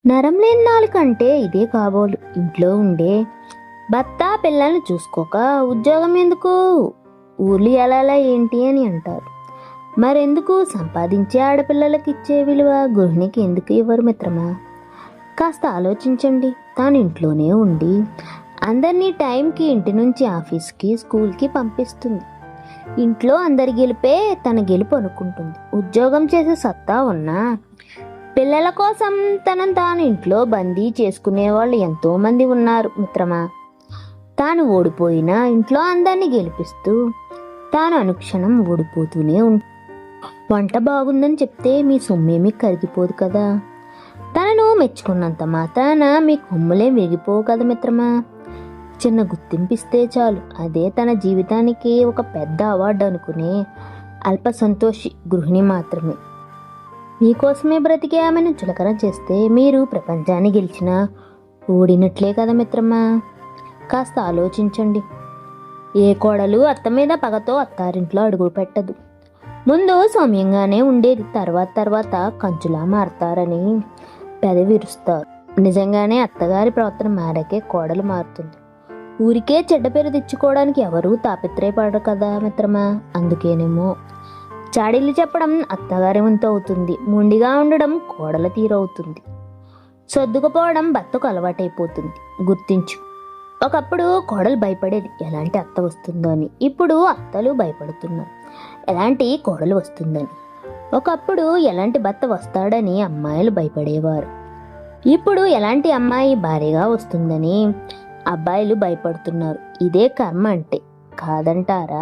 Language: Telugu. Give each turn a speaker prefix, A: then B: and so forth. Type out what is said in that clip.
A: నరం లేని నాలుకంటే ఇదే కాబోలు. ఇంట్లో ఉండే భర్త పిల్లల్ని చూసుకోక ఉద్యోగం ఎందుకు, ఊర్లు ఎలా ఏంటి అని అంటారు. మరెందుకు సంపాదించే ఆడపిల్లలకి ఇచ్చే విలువ గృహిణికి ఎందుకు ఇవ్వరు మిత్రమా? కాస్త ఆలోచించండి. తాను ఇంట్లోనే ఉండి అందరినీ టైంకి ఇంటి నుంచి ఆఫీస్కి స్కూల్కి పంపిస్తుంది. ఇంట్లో అందరి గెలిపే తన గెలుపు అనుకుంటుంది. ఉద్యోగం చేసే సత్తా ఉన్నా పిల్లల కోసం తనను తాను ఇంట్లో బందీ చేసుకునే వాళ్ళు ఎంతోమంది ఉన్నారు మిత్రమా. తాను ఓడిపోయినా ఇంట్లో అందరినీ గెలిపిస్తూ తాను అనుక్షణం ఓడిపోతూనే వంట బాగుందని చెప్తే మీ సొమ్మేమీ కరిగిపోదు కదా. తనను మెచ్చుకున్నంత మాత్రాన మీ కొమ్ములే విరిగిపోవు కదా మిత్రమా. చిన్న గుర్తింపిస్తే చాలు, అదే తన జీవితానికి ఒక పెద్ద అవార్డు అనుకునే అల్ప సంతోషి గృహిణి మాత్రమే. మీకోసమే బ్రతికే ఆమెను చులకన చేస్తే మీరు ప్రపంచాన్ని గెలిచినా ఓడినట్లే కదా మిత్రమా. కాస్త ఆలోచించండి. ఏ కోడలు అత్త మీద పగతో అత్తారింట్లో అడుగు పెట్టదు. ముందు సౌమ్యంగానే ఉండేది, తర్వాత కంచులా మారతారని పెదవి విరుస్తారు. నిజంగానే అత్తగారి ప్రవర్తన మారాకే కోడలు మారుతుంది. ఊరికే చెడ్డ పేరు తెచ్చుకోవడానికి ఎవరూ తాపత్రయపడరు కదా మిత్రమా. అందుకేనేమో చాడీలు చెప్పడం అత్తగారి వంతు అవుతుంది, మొండిగా ఉండడం కోడల తీరవుతుంది, సర్దుకుపోవడం భర్తకు అలవాటైపోతుంది. గుర్తించు. ఒకప్పుడు కోడలు భయపడేది ఎలాంటి అత్త వస్తుందో అని. ఇప్పుడు అత్తలు భయపడుతున్నారు ఎలాంటి కోడలు వస్తుందని. ఒకప్పుడు ఎలాంటి భర్త వస్తాడని అమ్మాయిలు భయపడేవారు. ఇప్పుడు ఎలాంటి అమ్మాయి భార్యగా వస్తుందని అబ్బాయిలు భయపడుతున్నారు. ఇదే కర్మ అంటే కాదంటారా?